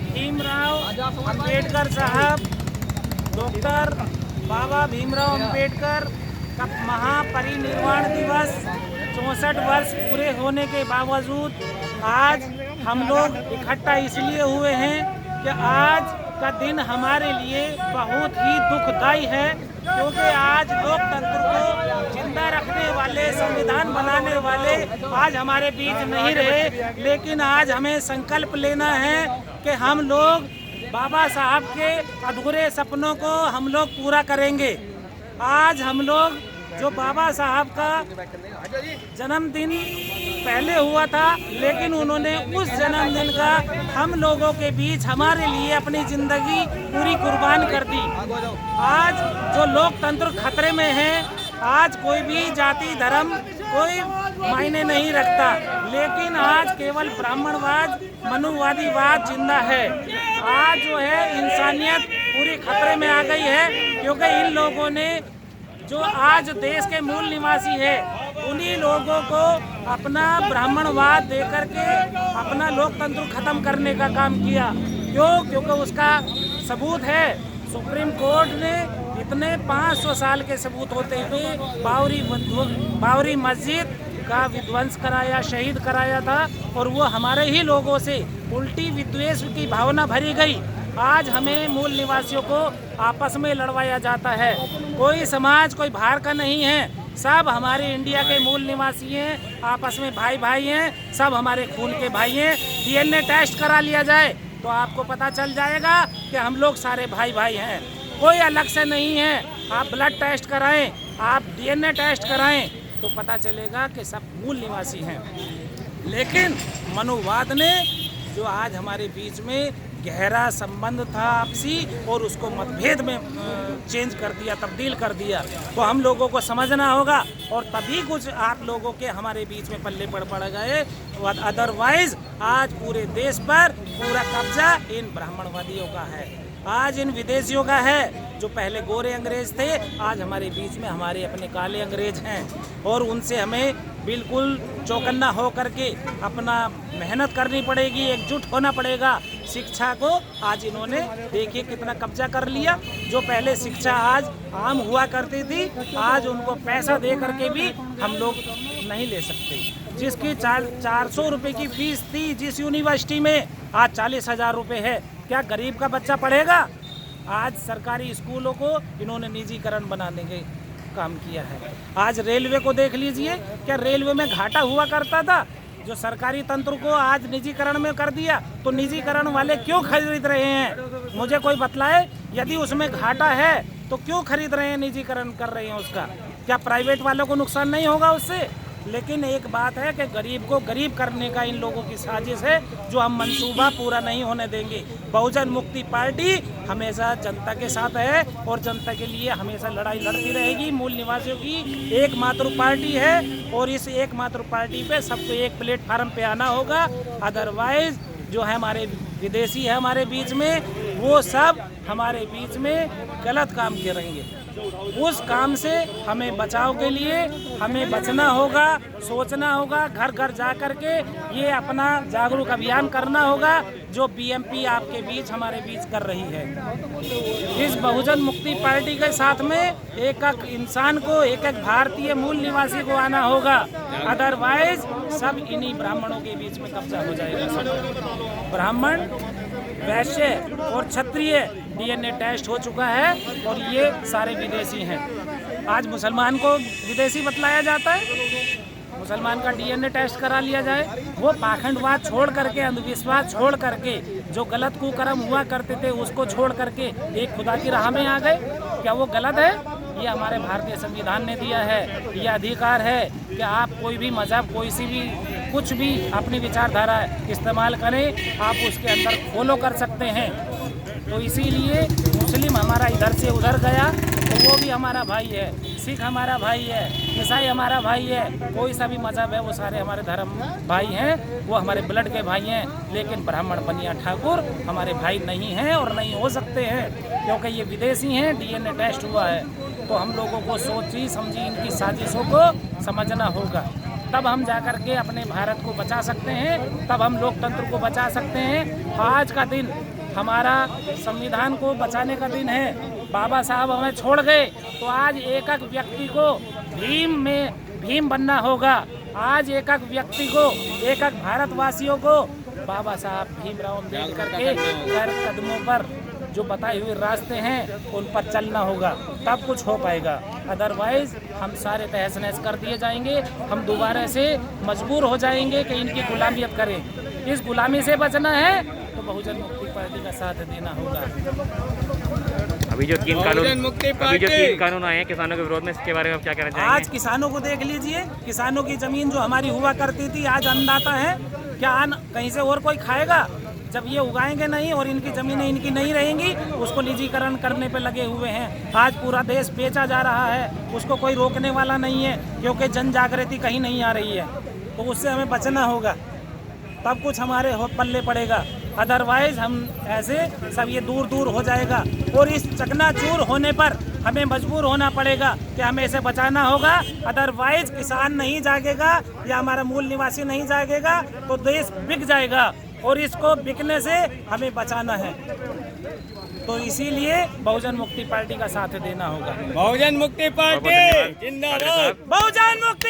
भीमराव अंबेडकर साहब, डॉक्टर बाबा भीमराव अंबेडकर का महापरिनिर्वाण दिवस 64 वर्ष पूरे होने के बावजूद आज हम लोग इकट्ठा इसलिए हुए हैं कि आज का दिन हमारे लिए बहुत ही दुखदायी है, क्योंकि आज लोकतंत्र को जिंदा रखने वाले, संविधान बनाने वाले आज हमारे बीच नहीं रहे। लेकिन आज हमें संकल्प लेना है कि हम लोग बाबा साहब के अधूरे सपनों को हम लोग पूरा करेंगे। आज हम लोग जो बाबा साहब का जन्मदिन पहले हुआ था, लेकिन उन्होंने उस जन्मदिन का हम लोगों के बीच हमारे लिए अपनी जिंदगी पूरी कुर्बान कर दी। आज जो लोकतंत्र खतरे में है, आज कोई भी जाति धर्म कोई मायने नहीं रखता, लेकिन आज केवल ब्राह्मणवाद, मनुवादीवाद जिंदा है। आज जो है इंसानियत पूरी खतरे में आ गई है, क्योंकि इन लोगों ने जो आज देश के मूल निवासी है, उन्हीं लोगों को अपना ब्राह्मणवाद दे करके अपना लोकतंत्र खत्म करने का काम किया। क्यों? क्योंकि उसका सबूत है। सुप्रीम कोर्ट ने इतने 500 साल के सबूत होते हुए बाबरी मस्जिद का विध्वंस कराया, शहीद कराया था, और वो हमारे ही लोगों से उल्टी विद्वेष की भावना भरी गई। आज हमें मूल निवासियों को आपस में लड़वाया जाता है। कोई समाज कोई बाहर का नहीं है, सब हमारे इंडिया के मूल निवासी हैं, आपस में भाई भाई हैं, सब हमारे खून के भाई हैं। डीएनए टेस्ट करा लिया जाए तो आपको पता चल जाएगा कि हम लोग सारे भाई भाई हैं, कोई अलग से नहीं है। आप ब्लड टेस्ट कराएं, आप डीएनए टेस्ट कराएं तो पता चलेगा कि सब मूल निवासी हैं। लेकिन मनुवाद ने जो आज हमारे बीच में गहरा संबंध था आपसी, और उसको मतभेद में चेंज कर दिया, तब्दील कर दिया, तो हम लोगों को समझना होगा, और तभी कुछ आप लोगों के हमारे बीच में पल्ले पड़ गए। अदरवाइज आज पूरे देश पर पूरा कब्जा इन ब्राह्मणवादियों का है, आज इन विदेशियों का है। जो पहले गोरे अंग्रेज थे, आज हमारे बीच में हमारे अपने काले अंग्रेज हैं, और उनसे हमें बिल्कुल चौकन्ना हो करके अपना मेहनत करनी पड़ेगी, एकजुट होना पड़ेगा। शिक्षा को आज इन्होंने देखिए कितना कब्जा कर लिया। जो पहले शिक्षा आज आम हुआ करती थी, आज उनको पैसा दे करके भी हम लोग नहीं ले सकते। जिसकी 400 रुपये की फीस थी जिस यूनिवर्सिटी में, आज 40,000 रुपये है। क्या गरीब का बच्चा पढ़ेगा? आज सरकारी स्कूलों को इन्होंने निजीकरण बनाने के काम किया है। आज रेलवे को देख लीजिए, क्या रेलवे में घाटा हुआ करता था, जो सरकारी तंत्र को आज निजीकरण में कर दिया, तो निजीकरण वाले क्यों खरीद रहे हैं? मुझे कोई बतलाए, यदि उसमें घाटा है तो क्यों खरीद रहे हैं, निजीकरण कर रहे हैं उसका? क्या प्राइवेट वालों को नुकसान नहीं होगा उससे? लेकिन एक बात है कि गरीब को गरीब करने का इन लोगों की साजिश है, जो हम मंसूबा पूरा नहीं होने देंगे। बहुजन मुक्ति पार्टी हमेशा जनता के साथ है, और जनता के लिए हमेशा लड़ाई लड़ती रहेगी। मूल निवासियों की एकमात्र पार्टी है, और इस एकमात्र पार्टी पे सबको एक प्लेटफार्म पे आना होगा। अदरवाइज जो है हमारे विदेशी है हमारे बीच में, वो सब हमारे बीच में गलत काम करेंगे। उस काम से हमें बचाव के लिए हमें बचना होगा, सोचना होगा, घर घर जा कर के ये अपना जागरूक अभियान करना होगा, जो बीएमपी आपके बीच हमारे बीच कर रही है। इस बहुजन मुक्ति पार्टी के साथ में एक एक इंसान को, एक एक भारतीय मूल निवासी को आना होगा। अदरवाइज सब इन्हीं ब्राह्मणों के बीच में कब्जा हो जाएगा। सब ब्राह्मण, वैश्य और क्षत्रिय डीएनए टेस्ट हो चुका है, और ये सारे विदेशी हैं। आज मुसलमान को विदेशी बतलाया जाता है, मुसलमान का डीएनए टेस्ट करा लिया जाए। वो पाखंडवाद छोड़ करके, अंधविश्वास छोड़ करके, जो गलत कुकर्म हुआ करते थे उसको छोड़ करके एक खुदा की राह में आ गए। क्या वो गलत है? ये हमारे भारतीय संविधान ने दिया है, ये अधिकार है कि आप कोई भी मजहब, कोई सी भी कुछ भी अपनी विचारधारा इस्तेमाल करें, आप उसके अंदर फॉलो कर सकते हैं। तो इसीलिए मुस्लिम हमारा इधर से उधर गया तो वो भी हमारा भाई है, सिख हमारा भाई है, ईसाई हमारा भाई है, कोई सा भी मजहब है वो सारे हमारे धर्म भाई हैं, वो हमारे ब्लड के भाई हैं। लेकिन ब्राह्मण बनिया ठाकुर हमारे भाई नहीं हैं और नहीं हो सकते हैं, क्योंकि ये विदेशी हैं। डीएनए टेस्ट हुआ है, तो हम लोगों को सोची समझी इनकी साजिशों को समझना होगा। तब हम जाकर के अपने भारत को बचा सकते हैं, तब हम लोकतंत्र को बचा सकते हैं। आज का दिन हमारा संविधान को बचाने का दिन है। बाबा साहब हमें छोड़ गए तो आज एक एक व्यक्ति को भीम बनना होगा। आज एक एक व्यक्ति को, एक एक भारतवासियों को बाबा साहब भीमराव अम्बेडकर के कदमों पर जो बताए हुए रास्ते हैं उन पर चलना होगा, तब कुछ हो पाएगा। अदरवाइज हम सारे तहस नहस कर दिए जाएंगे। हम दोबारा से मजबूर हो जाएंगे कि इनकी गुलामियत करें। इस गुलामी से बचना है तो बहुजन मुक्ति पार्टी का साथ देना होगा। अभी जो 3 कानून आए हैं किसानों के विरोध में, इसके बारे में आप क्या कहना चाहेंगे? आज किसानों को देख लीजिए, किसानों की जमीन जो हमारी हुआ करती थी आज अन्नदाता है। क्या कहीं से और कोई खाएगा? जब ये उगाएंगे नहीं और इनकी ज़मीनें इनकी नहीं रहेंगी, उसको निजीकरण करने पे लगे हुए हैं। आज पूरा देश बेचा जा रहा है, उसको कोई रोकने वाला नहीं है, क्योंकि जन जागृति कहीं नहीं आ रही है। तो उससे हमें बचना होगा, तब कुछ हमारे पल्ले पड़ेगा। अदरवाइज हम ऐसे सब ये दूर दूर हो जाएगा और इस चकनाचूर होने पर हमें मजबूर होना पड़ेगा कि हमें इसे बचाना होगा। अदरवाइज किसान नहीं जागेगा या हमारा मूल निवासी नहीं जागेगा तो देश बिक जाएगा और इसको बिकने से हमें बचाना है। तो इसीलिए बहुजन मुक्ति पार्टी का साथ देना होगा। बहुजन मुक्ति पार्टी जिंदाबाद। बहुजन मुक्ति